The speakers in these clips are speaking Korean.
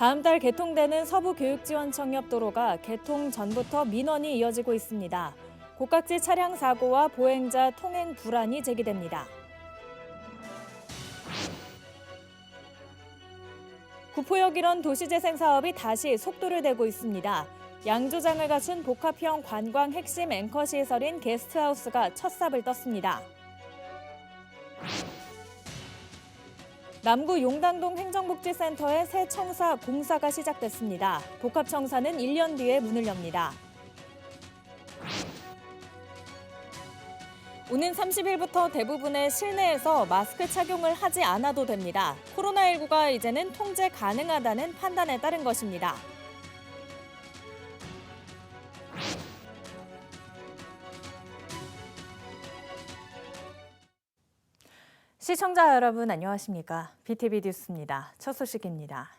다음 달 개통되는 서부교육지원청 옆 도로가 개통 전부터 민원이 이어지고 있습니다. 고각지 차량 사고와 보행자 통행 불안이 제기됩니다. 구포역 일원 도시재생 사업이 다시 속도를 내고 있습니다. 양조장을 갖춘 복합형 관광 핵심 앵커 시설인 게스트하우스가 첫 삽을 떴습니다. 남구 용당동 행정복지센터의 새 청사 공사가 시작됐습니다. 복합청사는 1년 뒤에 문을 엽니다. 오는 30일부터 대부분의 실내에서 마스크 착용을 하지 않아도 됩니다. 코로나19가 이제는 통제 가능하다는 판단에 따른 것입니다. 시청자 여러분 안녕하십니까? BTV 뉴스입니다. 첫 소식입니다.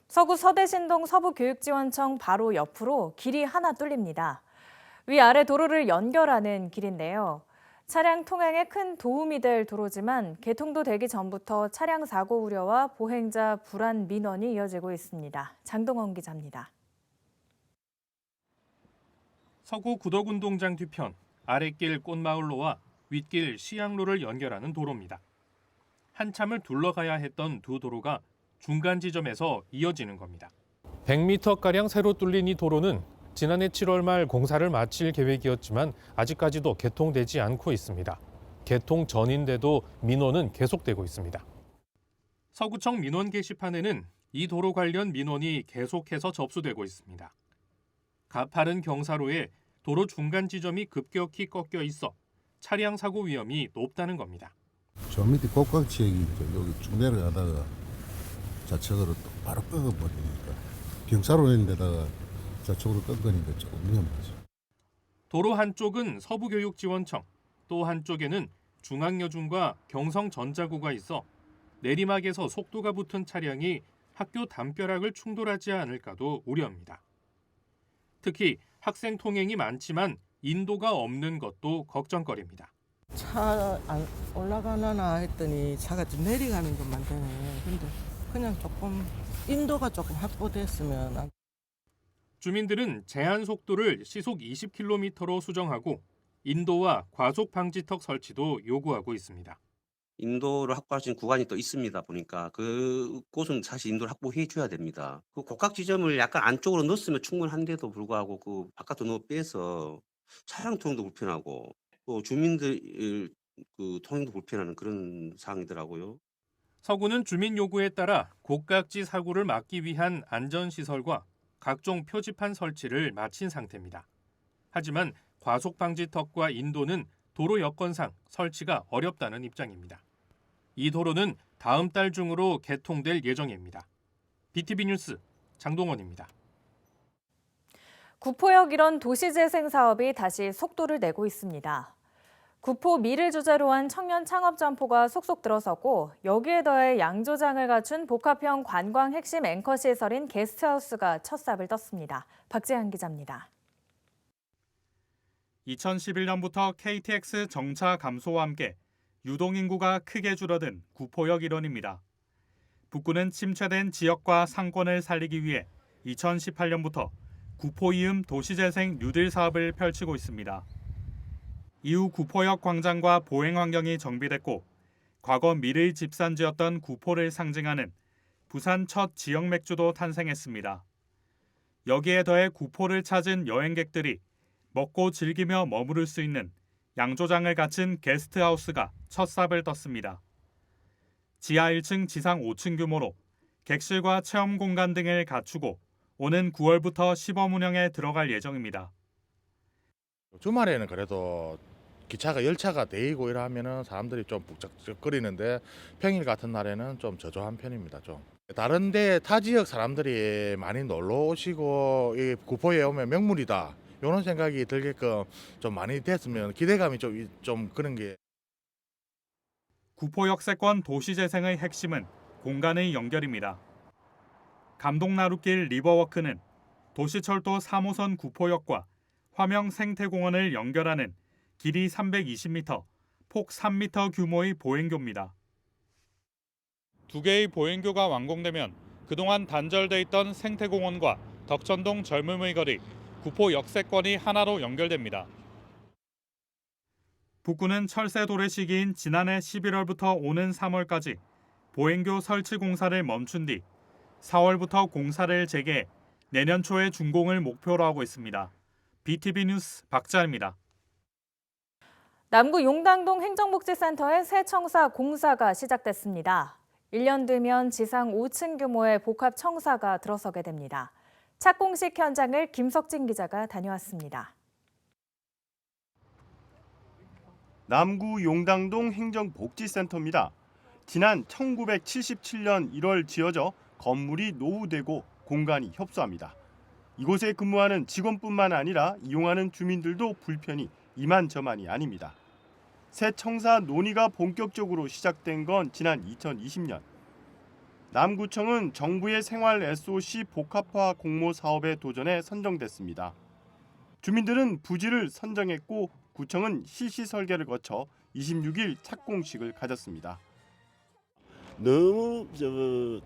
서구 서대신동 서부교육지원청 바로 옆으로 길이 하나 뚫립니다. 위아래 도로를 연결하는 길인데요. 차량 통행에 큰 도움이 될 도로지만 개통도 되기 전부터 차량 사고 우려와 보행자 불안 민원이 이어지고 있습니다. 장동원 기자입니다. 서구 구덕운동장 뒤편 아랫길 꽃마을로와 윗길 시양로를 연결하는 도로입니다. 한참을 둘러가야 했던 두 도로가 중간 지점에서 이어지는 겁니다. 100m가량 새로 뚫린 이 도로는 지난해 7월 말 공사를 마칠 계획이었지만 아직까지도 개통되지 않고 있습니다. 개통 전인데도 민원은 계속되고 있습니다. 서구청 민원 게시판에는 이 도로 관련 민원이 계속해서 접수되고 있습니다. 가파른 경사로에 도로 중간 지점이 급격히 꺾여 있어 차량 사고 위험이 높다는 겁니다. 저 밑에 꼭각지역이 여기 쭉 내려가다가 좌측으로 또 바로 꺾어버리니까 경사로 있는데다가 좌측으로 꺾으니까 조금 위험하죠. 도로 한쪽은 서부교육지원청, 또 한쪽에는 중앙여중과 경성전자고가 있어 내리막에서 속도가 붙은 차량이 학교 담벼락을 충돌하지 않을까도 우려합니다. 특히 학생 통행이 많지만 인도가 없는 것도 걱정거리입니다. 차 올라가나 했더니 차가 좀 내려가는 것만 되네. 근데 그냥 조금 인도가 조금 확보됐으면. 주민들은 제한 속도를 시속 20km로 수정하고 인도와 과속 방지턱 설치도 요구하고 있습니다. 인도를 확보할 수 있는 구간이 또 있습니다. 보니까 그곳은 사실 인도를 확보해 줘야 됩니다. 그 곡각 지점을 약간 안쪽으로 넣었으면 충분한데도 불구하고 그 바깥으로 넣어 빼서 차량 통행도 불편하고 또 주민들 그 통행도 불편한 그런 상황이더라고요. 서구는 주민 요구에 따라 곡각지 사고를 막기 위한 안전시설과 각종 표지판 설치를 마친 상태입니다. 하지만 과속 방지턱과 인도는 도로 여건상 설치가 어렵다는 입장입니다. 이 도로는 다음 달 중으로 개통될 예정입니다. BTV 뉴스 장동원입니다. 구포역 일원 도시재생 사업이 다시 속도를 내고 있습니다. 구포 미를 주제로 한 청년 창업 점포가 속속 들어서고 여기에 더해 양조장을 갖춘 복합형 관광 핵심 앵커 시설인 게스트하우스가 첫 삽을 떴습니다. 박재한 기자입니다. 2011년부터 KTX 정차 감소와 함께 유동인구가 크게 줄어든 구포역 일원입니다. 북구는 침체된 지역과 상권을 살리기 위해 2018년부터 구포 이음 도시재생 뉴딜 사업을 펼치고 있습니다. 이후 구포역 광장과 보행 환경이 정비됐고 과거 밀의 집산지였던 구포를 상징하는 부산 첫 지역 맥주도 탄생했습니다. 여기에 더해 구포를 찾은 여행객들이 먹고 즐기며 머무를 수 있는 양조장을 갖춘 게스트하우스가 첫 삽을 떴습니다. 지하 1층, 지상 5층 규모로 객실과 체험 공간 등을 갖추고 오는 9월부터 시범 운영에 들어갈 예정입니다. 주말에는 그래도 기차가 열차가 데이고 이러면은 사람들이 좀 북적거리는데 평일 같은 날에는 좀 저조한 편입니다. 좀 다른데 타 지역 사람들이 많이 놀러 오시고 이 구포에 오면 명물이다 이런 생각이 들게끔 좀 많이 됐으면 기대감이 좀 그런 게. 구포 역세권 도시재생의 핵심은 공간의 연결입니다. 감동나룻길 리버워크는 도시철도 3호선 구포역과 화명 생태공원을 연결하는 길이 320m, 폭 3m 규모의 보행교입니다. 두 개의 보행교가 완공되면 그동안 단절돼 있던 생태공원과 덕천동 젊음의 거리, 구포 역세권이 하나로 연결됩니다. 북구는 철새 도래 시기인 지난해 11월부터 오는 3월까지 보행교 설치 공사를 멈춘 뒤 4월부터 공사를 재개해 내년 초에 준공을 목표로 하고 있습니다. BTV 뉴스 박자입니다. 남구 용당동 행정복지센터의 새 청사 공사가 시작됐습니다. 1년 뒤면 지상 5층 규모의 복합 청사가 들어서게 됩니다. 착공식 현장을 김석진 기자가 다녀왔습니다. 남구 용당동 행정복지센터입니다. 지난 1977년 1월 지어져 건물이 노후되고 공간이 협소합니다. 이곳에 근무하는 직원뿐만 아니라 이용하는 주민들도 불편이 이만저만이 아닙니다. 새 청사 논의가 본격적으로 시작된 건 지난 2020년. 남구청은 정부의 생활 SOC 복합화 공모 사업에 도전해 선정됐습니다. 주민들은 부지를 선정했고 구청은 실시 설계를 거쳐 26일 착공식을 가졌습니다. 너무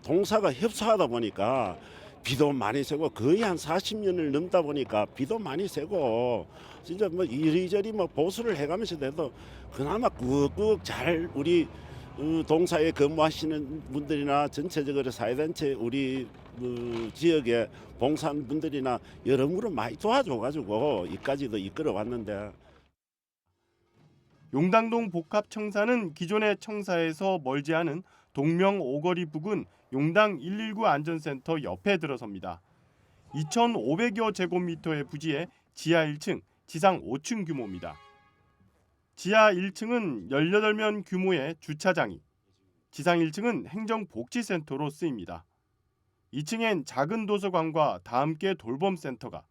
동사가 협소하다 보니까 비도 많이 새고 거의 한 40년을 넘다 보니까 비도 많이 새고 진짜 뭐 이리저리 뭐 보수를 해가면서 돼도 그나마 꾹꾹 잘 우리 동사에 근무하시는 분들이나 전체적으로 사회단체 우리 지역의 봉사하는 분들이나 여러모로 많이 도와줘가지고 이까지도 이끌어 왔는데. 용당동 복합청사는 기존의 청사에서 멀지 않은 동명 오거리 부근 용당 119 안전센터 옆에 들어섭니다. 2,500여 제곱미터의 부지에 지하 1층, 지상 5층 규모입니다. 지하 1층은 18면 규모의 주차장이, 지상 1층은 행정복지센터로 쓰입니다. 2층엔 작은 도서관과 다함께 돌봄센터가,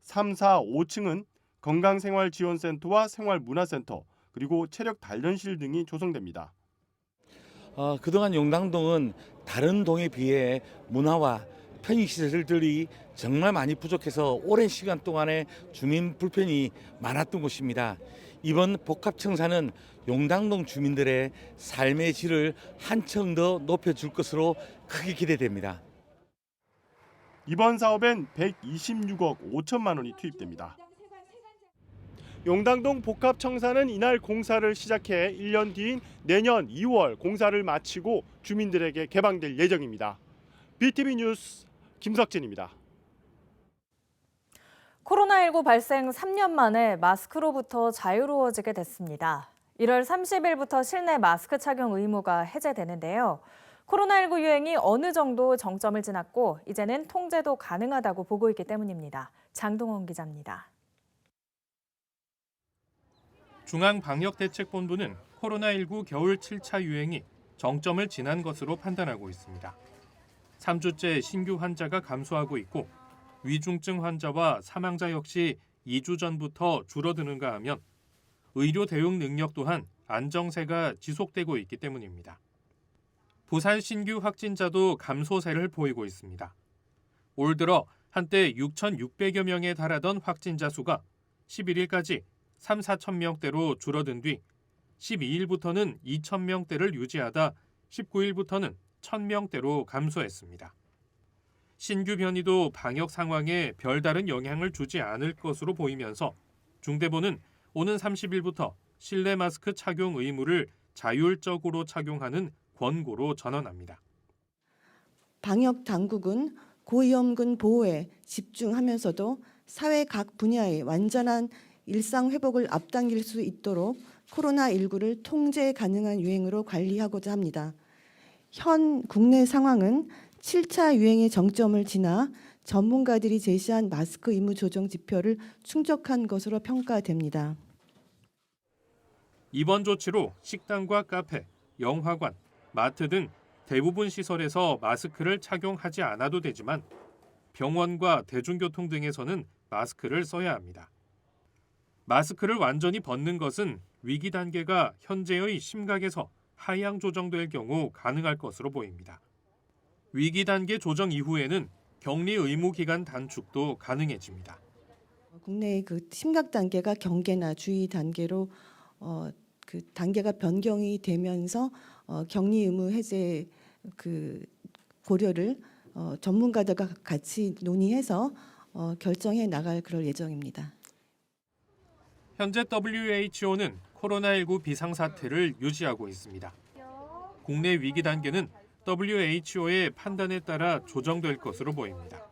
3, 4, 5층은 건강생활지원센터와 생활문화센터, 그리고 체력 단련실 등이 조성됩니다. 그동안 용당동은 다른 동에 비해 문화와 편의시설들이 정말 많이 부족해서 오랜 시간 동안에 주민 불편이 많았던 곳입니다. 이번 복합청사는 용당동 주민들의 삶의 질을 한층 더 높여줄 것으로 크게 기대됩니다. 이번 사업엔 126억 5천만 원이 투입됩니다. 용당동 복합청사는 이날 공사를 시작해 1년 뒤인 내년 2월 공사를 마치고 주민들에게 개방될 예정입니다. BTV 뉴스 김석진입니다. 코로나19 발생 3년 만에 마스크로부터 자유로워지게 됐습니다. 1월 30일부터 실내 마스크 착용 의무가 해제되는데요. 코로나19 유행이 어느 정도 정점을 지났고 이제는 통제도 가능하다고 보고 있기 때문입니다. 장동원 기자입니다. 중앙방역대책본부는 코로나19 겨울 7차 유행이 정점을 지난 것으로 판단하고 있습니다. 3주째 신규 환자가 감소하고 있고 위중증 환자와 사망자 역시 2주 전부터 줄어드는가 하면 의료 대응 능력 또한 안정세가 지속되고 있기 때문입니다. 부산 신규 확진자도 감소세를 보이고 있습니다. 올 들어 한때 6,600여 명에 달하던 확진자 수가 11일까지 3, 4천 명대로 줄어든 뒤 12일부터는 2천 명대를 유지하다 19일부터는 1,000명대로 감소했습니다. 신규 변이도 방역 상황에 별다른 영향을 주지 않을 것으로 보이면서 중대본은 오는 30일부터 실내 마스크 착용 의무를 자율적으로 착용하는 권고로 전환합니다. 방역 당국은 고위험군 보호에 집중하면서도 사회 각 분야의 완전한 일상 회복을 앞당길 수 있도록 코로나19를 통제 가능한 유행으로 관리하고자 합니다. 현 국내 상황은 7차 유행의 정점을 지나 전문가들이 제시한 마스크 의무 조정 지표를 충족한 것으로 평가됩니다. 이번 조치로 식당과 카페, 영화관, 마트 등 대부분 시설에서 마스크를 착용하지 않아도 되지만 병원과 대중교통 등에서는 마스크를 써야 합니다. 마스크를 완전히 벗는 것은 위기 단계가 현재의 심각에서 하향 조정될 경우 가능할 것으로 보입니다. 위기 단계 조정 이후에는 격리 의무 기간 단축도 가능해집니다. 국내의 그 심각 단계가 경계나 주의 단계로 그 단계가 변경이 되면서 격리 의무 해제 그 고려를 전문가들과 같이 논의해서 결정해 나갈 그럴 예정입니다. 현재 WHO는 코로나19 비상사태를 유지하고 있습니다. 국내 위기 단계는 WHO의 판단에 따라 조정될 것으로 보입니다.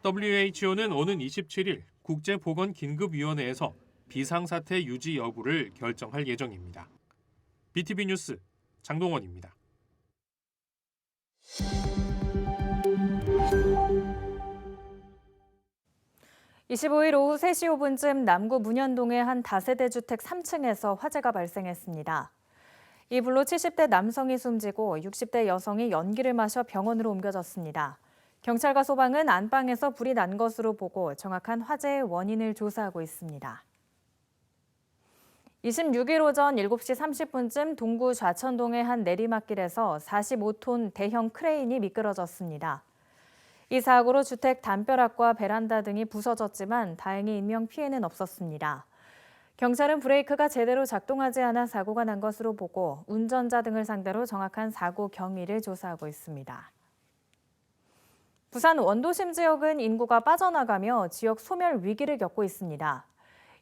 WHO는 오는 27일 국제보건긴급위원회에서 비상사태 유지 여부를 결정할 예정입니다. BTV 뉴스 장동원입니다. 25일 오후 3시 5분쯤 남구 문현동의 한 다세대 주택 3층에서 화재가 발생했습니다. 이 불로 70대 남성이 숨지고 60대 여성이 연기를 마셔 병원으로 옮겨졌습니다. 경찰과 소방은 안방에서 불이 난 것으로 보고 정확한 화재의 원인을 조사하고 있습니다. 26일 오전 7시 30분쯤 동구 좌천동의 한 내리막길에서 45톤 대형 크레인이 미끄러졌습니다. 이 사고로 주택 담벼락과 베란다 등이 부서졌지만 다행히 인명피해는 없었습니다. 경찰은 브레이크가 제대로 작동하지 않아 사고가 난 것으로 보고 운전자 등을 상대로 정확한 사고 경위를 조사하고 있습니다. 부산 원도심 지역은 인구가 빠져나가며 지역 소멸 위기를 겪고 있습니다.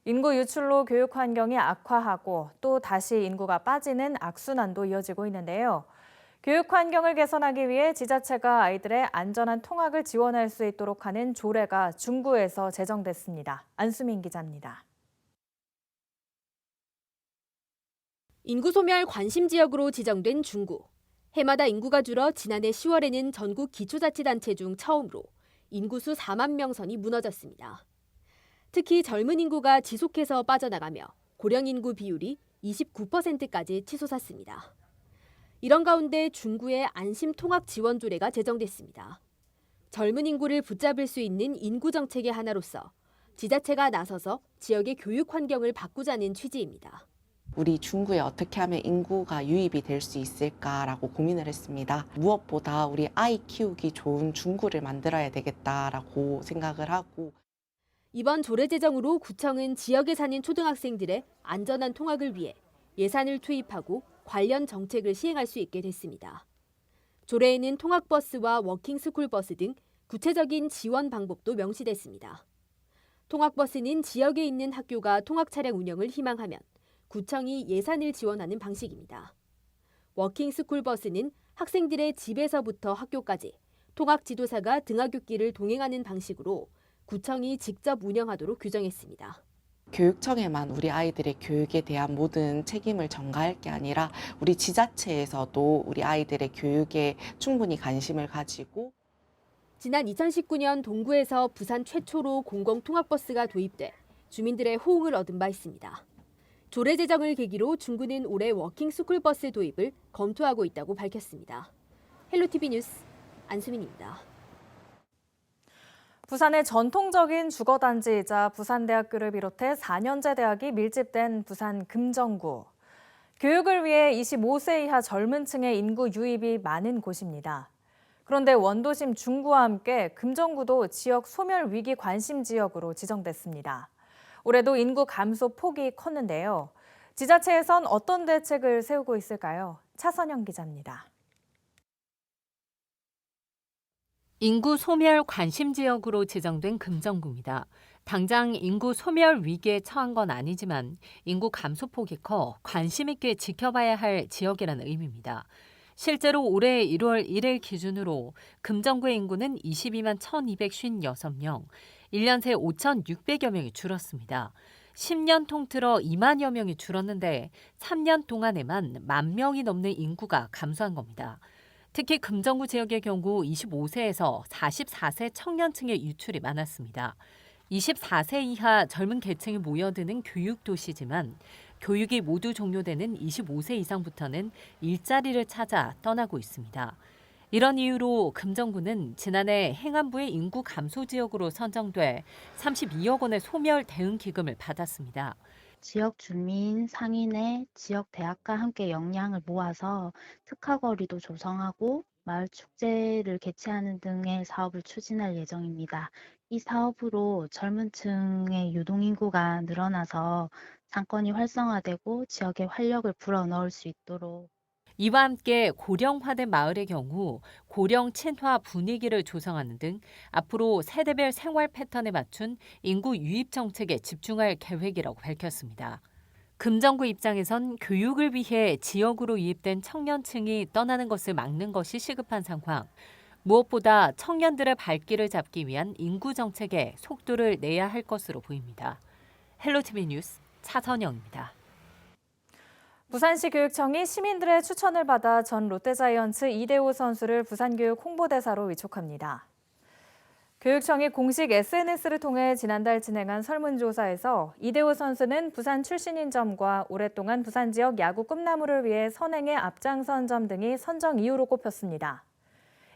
인구 유출로 교육 환경이 악화하고 또 다시 인구가 빠지는 악순환도 이어지고 있는데요. 교육 환경을 개선하기 위해 지자체가 아이들의 안전한 통학을 지원할 수 있도록 하는 조례가 중구에서 제정됐습니다. 안수민 기자입니다. 인구 소멸 관심 지역으로 지정된 중구. 해마다 인구가 줄어 지난해 10월에는 전국 기초자치단체 중 처음으로 인구수 4만 명 선이 무너졌습니다. 특히 젊은 인구가 지속해서 빠져나가며 고령 인구 비율이 29%까지 치솟았습니다. 이런 가운데 중구에 안심 통학 지원 조례가 제정됐습니다. 젊은 인구를 붙잡을 수 있는 인구 정책의 하나로서 지자체가 나서서 지역의 교육 환경을 바꾸자는 취지입니다. 우리 중구에 어떻게 하면 인구가 유입이 될 수 있을까라고 고민을 했습니다. 무엇보다 우리 아이 키우기 좋은 중구를 만들어야 되겠다라고 생각을 하고 이번 조례 제정으로 구청은 지역에 사는 초등학생들의 안전한 통학을 위해 예산을 투입하고 관련 정책을 시행할 수 있게 됐습니다. 조례에는 통학버스와 워킹스쿨버스 등 구체적인 지원 방법도 명시됐습니다. 통학버스는 지역에 있는 학교가 통학 차량 운영을 희망하면 구청이 예산을 지원하는 방식입니다. 워킹스쿨버스는 학생들의 집에서부터 학교까지 통학 지도사가 등하굣길을 동행하는 방식으로 구청이 직접 운영하도록 규정했습니다. 교육청에만 우리 아이들의 교육에 대한 모든 책임을 전가할 게 아니라 우리 지자체에서도 우리 아이들의 교육에 충분히 관심을 가지고 지난 2019년 동구에서 부산 최초로 공공통학버스가 도입돼 주민들의 호응을 얻은 바 있습니다. 조례 제정을 계기로 중구는 올해 워킹스쿨버스 도입을 검토하고 있다고 밝혔습니다. 헬로티비 뉴스 안수민입니다. 부산의 전통적인 주거단지이자 부산대학교를 비롯해 4년제 대학이 밀집된 부산 금정구. 교육을 위해 25세 이하 젊은 층의 인구 유입이 많은 곳입니다. 그런데 원도심 중구와 함께 금정구도 지역 소멸 위기 관심 지역으로 지정됐습니다. 올해도 인구 감소 폭이 컸는데요. 지자체에선 어떤 대책을 세우고 있을까요? 차선영 기자입니다. 인구 소멸 관심 지역으로 지정된 금정구입니다. 당장 인구 소멸 위기에 처한 건 아니지만 인구 감소폭이 커 관심 있게 지켜봐야 할 지역이라는 의미입니다. 실제로 올해 1월 1일 기준으로 금정구의 인구는 22만 1,256명, 1년 새 5,600여 명이 줄었습니다. 10년 통틀어 2만여 명이 줄었는데 3년 동안에만 10,000명이 넘는 인구가 감소한 겁니다. 특히 금정구 지역의 경우 25세에서 44세 청년층의 유출이 많았습니다. 24세 이하 젊은 계층이 모여드는 교육 도시지만 교육이 모두 종료되는 25세 이상부터는 일자리를 찾아 떠나고 있습니다. 이런 이유로 금정구는 지난해 행안부의 인구 감소 지역으로 선정돼 32억 원의 소멸 대응 기금을 받았습니다. 지역 주민, 상인의 지역 대학과 함께 역량을 모아서 특화거리도 조성하고 마을 축제를 개최하는 등의 사업을 추진할 예정입니다. 이 사업으로 젊은 층의 유동인구가 늘어나서 상권이 활성화되고 지역에 활력을 불어넣을 수 있도록 이와 함께 고령화된 마을의 경우 고령 친화 분위기를 조성하는 등 앞으로 세대별 생활 패턴에 맞춘 인구 유입 정책에 집중할 계획이라고 밝혔습니다. 금정구 입장에선 교육을 위해 지역으로 유입된 청년층이 떠나는 것을 막는 것이 시급한 상황. 무엇보다 청년들의 발길을 잡기 위한 인구 정책에 속도를 내야 할 것으로 보입니다. 헬로티비 뉴스 차선영입니다. 부산시 교육청이 시민들의 추천을 받아 전 롯데자이언츠 이대호 선수를 부산교육 홍보대사로 위촉합니다. 교육청이 공식 SNS를 통해 지난달 진행한 설문조사에서 이대호 선수는 부산 출신인 점과 오랫동안 부산 지역 야구 꿈나무를 위해 선행에 앞장선 점 등이 선정 이유로 꼽혔습니다.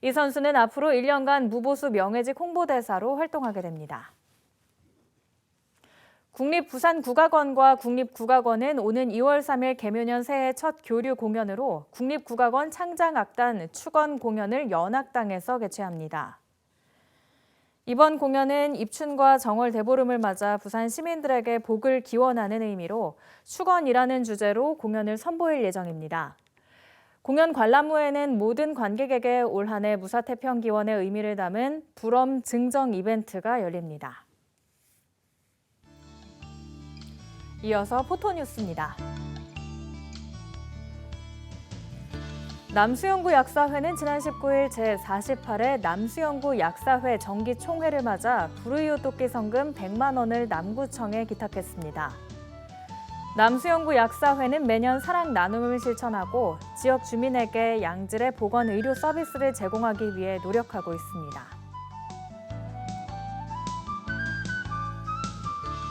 이 선수는 앞으로 1년간 무보수 명예직 홍보대사로 활동하게 됩니다. 국립부산국악원과 국립국악원은 오는 2월 3일 개묘년 새해 첫 교류 공연으로 국립국악원 창장악단 축원 공연을 연악당에서 개최합니다. 이번 공연은 입춘과 정월 대보름을 맞아 부산 시민들에게 복을 기원하는 의미로 축원이라는 주제로 공연을 선보일 예정입니다. 공연 관람후에는 모든 관객에게 올 한 해 무사태평 기원의 의미를 담은 불엄 증정 이벤트가 열립니다. 이어서 포토뉴스입니다. 남수영구 약사회는 지난 19일 제48회 남수영구 약사회 정기총회를 맞아 불우이웃돕기 성금 100만 원을 남구청에 기탁했습니다. 남수영구 약사회는 매년 사랑 나눔을 실천하고 지역 주민에게 양질의 보건 의료 서비스를 제공하기 위해 노력하고 있습니다.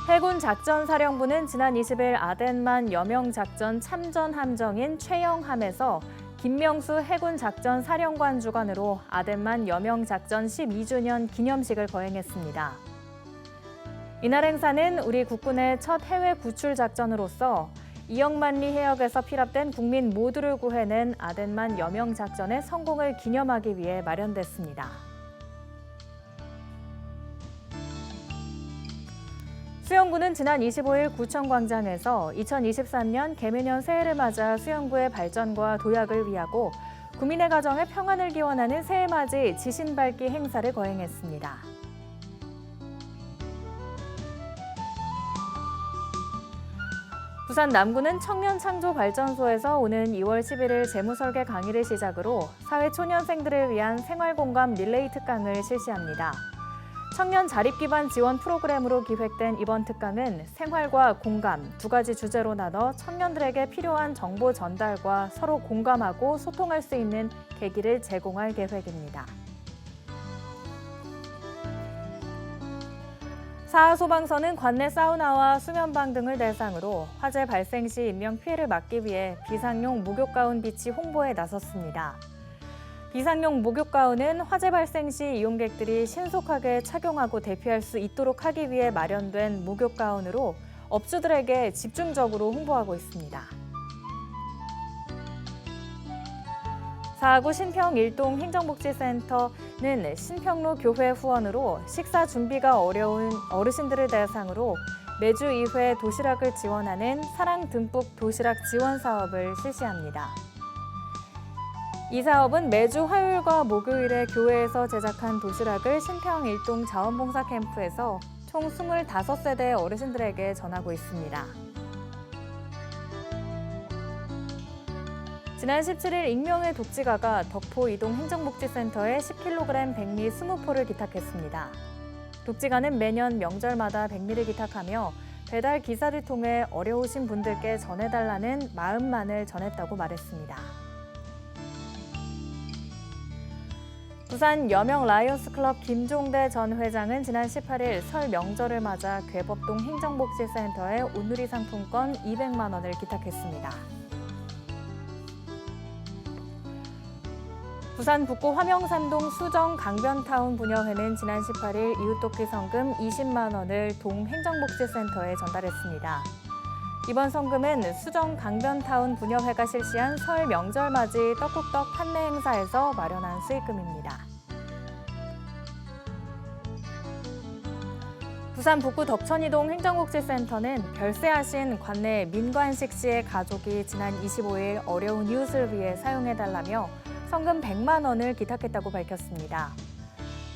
해군작전사령부는 지난 20일 아덴만 여명작전 참전함정인 최영함에서 김명수 해군작전사령관 주관으로 아덴만 여명작전 12주년 기념식을 거행했습니다. 이날 행사는 우리 국군의 첫 해외 구출 작전으로서 이영만리 해역에서 피랍된 국민 모두를 구해낸 아덴만 여명작전의 성공을 기념하기 위해 마련됐습니다. 수영구는 지난 25일 구청광장에서 2023년 개묘년 새해를 맞아 수영구의 발전과 도약을 위하고 국민의 가정의 평안을 기원하는 새해맞이 지신밟기 행사를 거행했습니다. 부산 남구는 청년창조발전소에서 오는 2월 11일 재무설계 강의를 시작으로 사회초년생들을 위한 생활공감 릴레이 특강을 실시합니다. 청년 자립기반 지원 프로그램으로 기획된 이번 특강은 생활과 공감 두 가지 주제로 나눠 청년들에게 필요한 정보 전달과 서로 공감하고 소통할 수 있는 계기를 제공할 계획입니다. 사하소방서는 관내 사우나와 수면방 등을 대상으로 화재 발생 시 인명피해를 막기 위해 비상용 목욕가운 비치 홍보에 나섰습니다. 비상용 목욕가운은 화재 발생 시 이용객들이 신속하게 착용하고 대피할 수 있도록 하기 위해 마련된 목욕가운으로 업주들에게 집중적으로 홍보하고 있습니다. 사하구 신평 일동 행정복지센터는 신평로 교회 후원으로 식사 준비가 어려운 어르신들을 대상으로 매주 2회 도시락을 지원하는 사랑 듬뿍 도시락 지원 사업을 실시합니다. 이 사업은 매주 화요일과 목요일에 교회에서 제작한 도시락을 신평 일동 자원봉사 캠프에서 총 25세대 어르신들에게 전하고 있습니다. 지난 17일 익명의 독지가가 덕포 이동 행정복지센터에 10kg 백미 20포를 기탁했습니다. 독지가는 매년 명절마다 백미를 기탁하며 배달 기사를 통해 어려우신 분들께 전해달라는 마음만을 전했다고 말했습니다. 부산 여명 라이온스클럽 김종대 전 회장은 지난 18일 설 명절을 맞아 괴법동 행정복지센터에 온누리 상품권 200만 원을 기탁했습니다. 부산 북구 화명산동 수정 강변타운 부녀회는 지난 18일 이웃돕기 성금 20만 원을 동 행정복지센터에 전달했습니다. 이번 성금은 수정 강변타운 부녀회가 실시한 설 명절맞이 떡국떡 판매 행사에서 마련한 수익금입니다. 부산 북구 덕천이동 행정복지센터는 별세하신 관내 민관식 씨의 가족이 지난 25일 어려운 이웃을 위해 사용해달라며 성금 100만 원을 기탁했다고 밝혔습니다.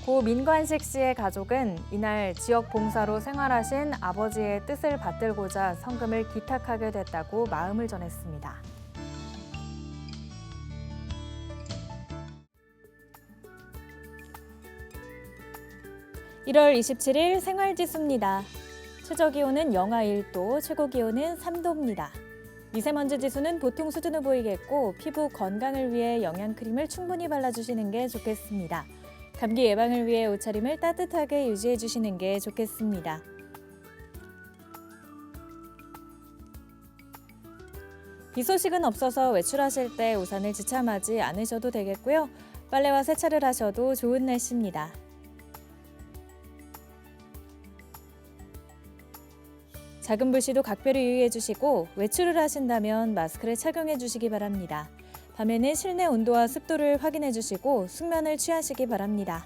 고 민관식 씨의 가족은 이날 지역 봉사로 생활하신 아버지의 뜻을 받들고자 성금을 기탁하게 됐다고 마음을 전했습니다. (1월 27일) 생활지수입니다. 최저기온은 영하 1도, 최고기온은 3도입니다. 미세먼지 지수는 보통 수준을 보이겠고 피부 건강을 위해 영양크림을 충분히 발라주시는 게 좋겠습니다. 감기 예방을 위해 옷차림을 따뜻하게 유지해 주시는 게 좋겠습니다. 비 소식은 없어서 외출하실 때 우산을 지참하지 않으셔도 되겠고요. 빨래와 세차를 하셔도 좋은 날씨입니다. 작은 불씨도 각별히 유의해 주시고 외출을 하신다면 마스크를 착용해 주시기 바랍니다. 밤에는 실내 온도와 습도를 확인해 주시고 숙면을 취하시기 바랍니다.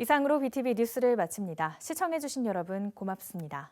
이상으로 BTV 뉴스를 마칩니다. 시청해주신 여러분 고맙습니다.